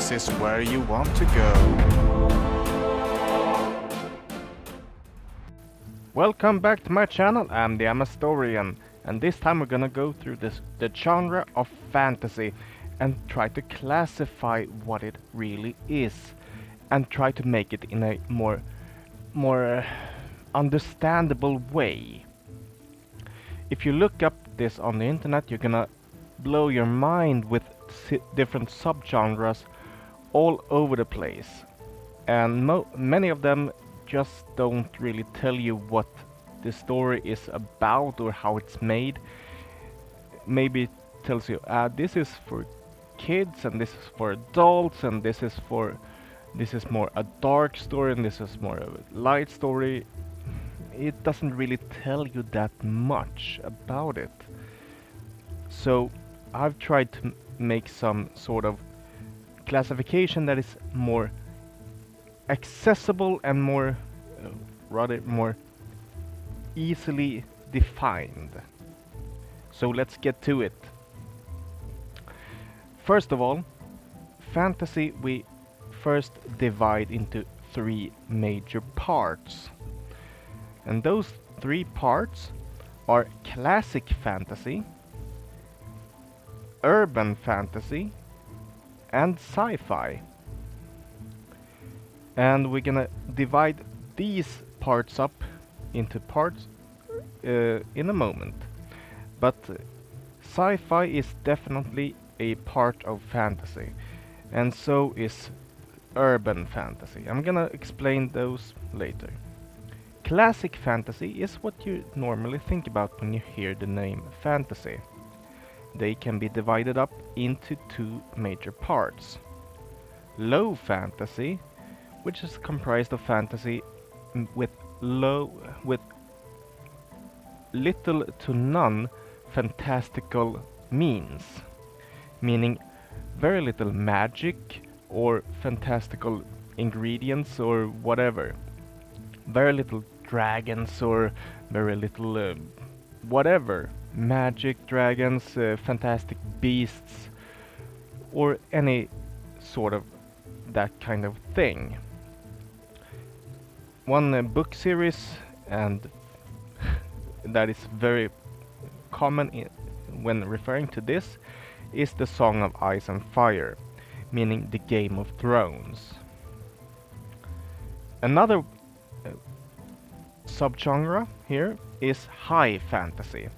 this is where you want to go. Welcome back to my channel. I'm the Amastorian, and this time we're gonna go through the genre of fantasy and try to classify what it really is and try to make it in a more understandable way. If you look up this on the internet, you're gonna blow your mind with different subgenres all over the place, and many of them just don't really tell you what the story is about or how it's made. Maybe it tells you, this is for kids and this is for adults and this is more a dark story and this is more of a light story. It doesn't really tell you that much about it. So I've tried to make some sort of classification that is more accessible and rather more easily defined. So let's get to it. First of all, fantasy we first divide into three major parts. And those three parts are classic fantasy, urban fantasy, and sci-fi. And we're gonna divide these parts up into parts in a moment. But sci-fi is definitely a part of fantasy, and so is urban fantasy. I'm gonna explain those later. Classic fantasy is what you normally think about when you hear the name fantasy. They can be divided up into two major parts. Low fantasy, which is comprised of fantasy with little to none fantastical means, meaning very little magic or fantastical ingredients or whatever. Very little dragons or very little whatever. Magic, dragons, fantastic beasts, or any sort of that kind of thing. One book series, and that is very common when referring to this, is the Song of Ice and Fire, meaning the Game of Thrones. Another subgenre here is high fantasy.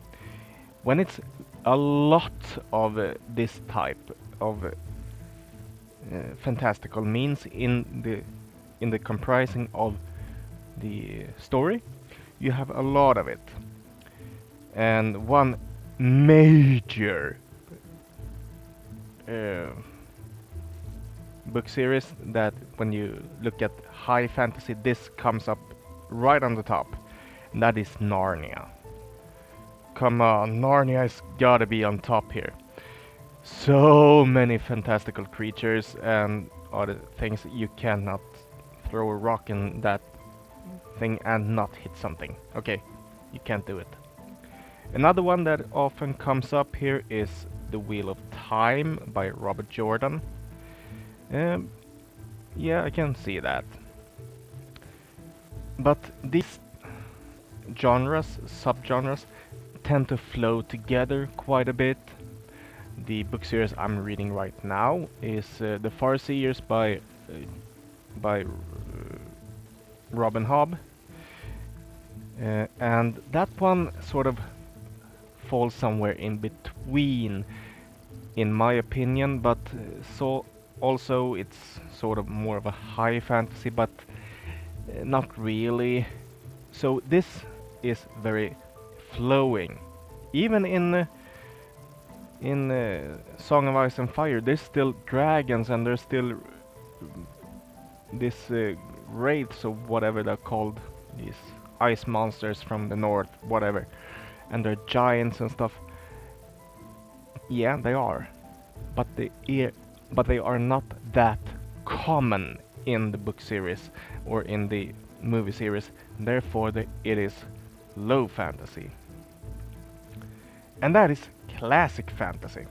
When it's a lot of this type of fantastical means in the comprising of the story, you have a lot of it. And one major book series that when you look at high fantasy, this comes up right on the top, and that is Narnia. Come on, Narnia has gotta be on top here. So many fantastical creatures and other things. You cannot throw a rock in that thing and not hit something. Okay, you can't do it. Another one that often comes up here is The Wheel of Time by Robert Jordan. Yeah, I can see that. But these genres, subgenres, tend to flow together quite a bit. The book series I'm reading right now is The Farseers by Robin Hobb. And that one sort of falls somewhere in between, in my opinion, but so also it's sort of more of a high fantasy, but not really. So this is very flowing. Even in Song of Ice and Fire, there's still dragons and there's still this wraiths or whatever they're called, these ice monsters from the north, whatever, and they're giants and stuff. Yeah, they are, but they are not that common in the book series or in the movie series. Therefore, it is low fantasy, and that is classic fantasy.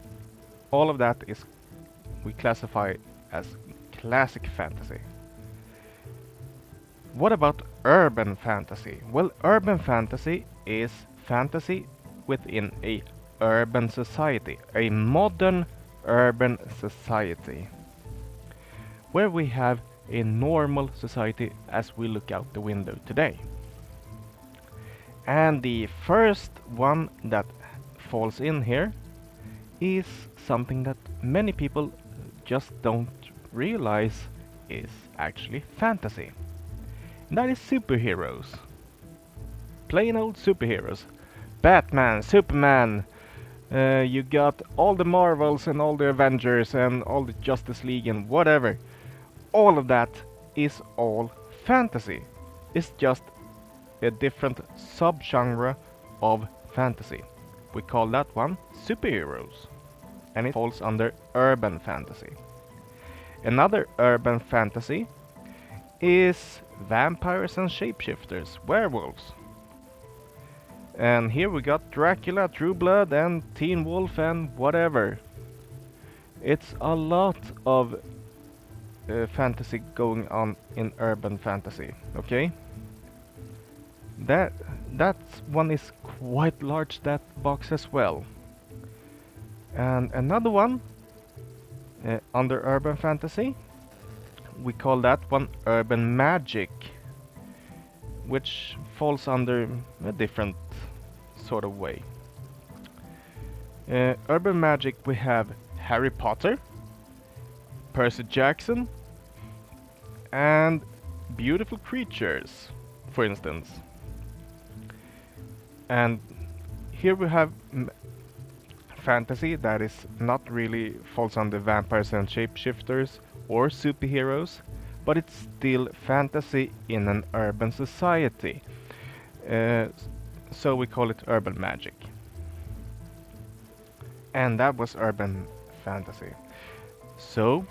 All of that is we classify as classic fantasy. What about urban fantasy? Well, urban fantasy is fantasy within a urban society, a modern urban society, where we have a normal society as we look out the window today. And the first one that falls in here is something that many people just don't realize is actually fantasy. And that is superheroes. Plain old superheroes. Batman, Superman, you got all the Marvels and all the Avengers and all the Justice League and whatever. All of that is all fantasy. It's just a different subgenre of fantasy. We call that one superheroes, and it falls under urban fantasy. Another urban fantasy is vampires and shapeshifters, werewolves. And here we got Dracula, True Blood, and Teen Wolf, and whatever. It's a lot of fantasy going on in urban fantasy, okay? That one is quite large, that box as well. And another one under urban fantasy, we call that one urban magic, which falls under a different sort of way. Urban magic, we have Harry Potter, Percy Jackson, and beautiful creatures, for instance. And here we have fantasy that is not really falls under vampires and shapeshifters or superheroes, but it's still fantasy in an urban society. So we call it urban magic. And that was urban fantasy. So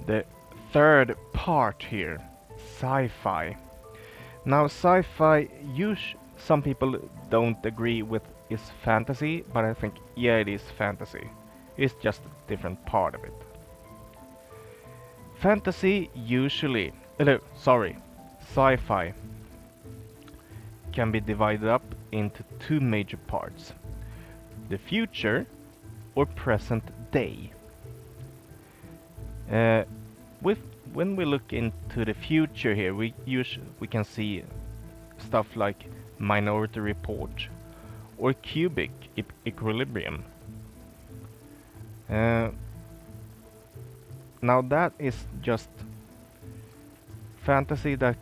the third part here, sci-fi. Now sci-fi, some people don't agree with is fantasy, but I think yeah, it is fantasy. It's just a different part of it. Fantasy usually, sci-fi can be divided up into two major parts: the future or present day. When we look into the future here, we can see stuff like Minority Report or cubic equilibrium. Now that is just fantasy that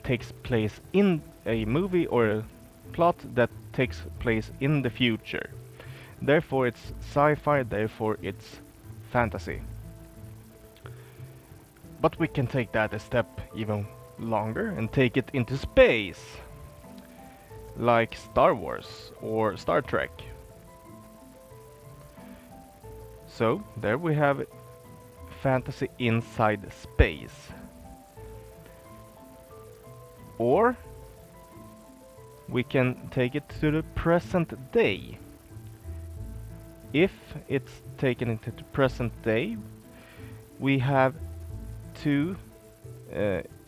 takes place in a movie or a plot that takes place in the future. Therefore it's sci-fi, therefore it's fantasy. But we can take that a step even longer and take it into space, like Star Wars or Star Trek. So there we have fantasy inside space. Or we can take it to the present day. If it's taken into the present day, we have two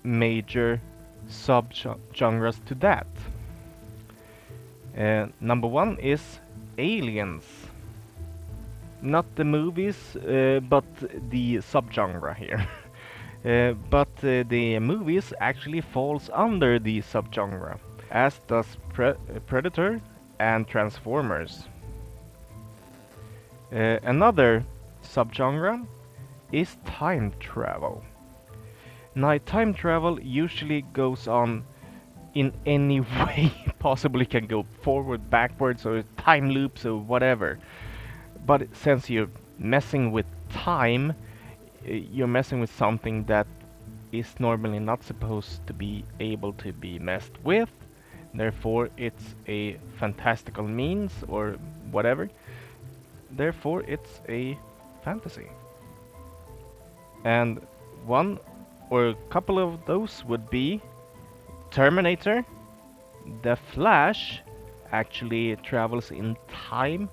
major subgenres to that. Number one is aliens. Not the movies, but the subgenre here. But the movies actually falls under the subgenre, as does Predator and Transformers. Another subgenre is time travel. Now, time travel usually goes on in any way possible. It can go forward, backwards, or time loops or whatever. But since you're messing with time, you're messing with something that is normally not supposed to be able to be messed with. Therefore, it's a fantastical means or whatever. Therefore, it's a fantasy. And one or a couple of those would be Terminator. The Flash actually travels in time.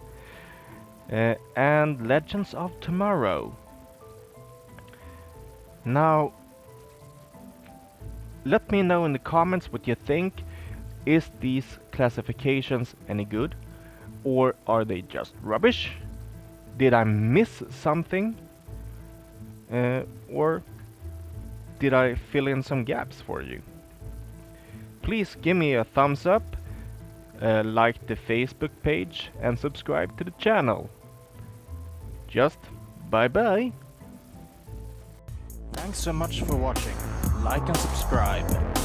And Legends of Tomorrow. Now, let me know in the comments what you think. Is these classifications any good? Or are they just rubbish? Did I miss something? Or did I fill in some gaps for you? Please give me a thumbs up, like the Facebook page, and subscribe to the channel. Just bye bye. Thanks so much for watching. Like and subscribe.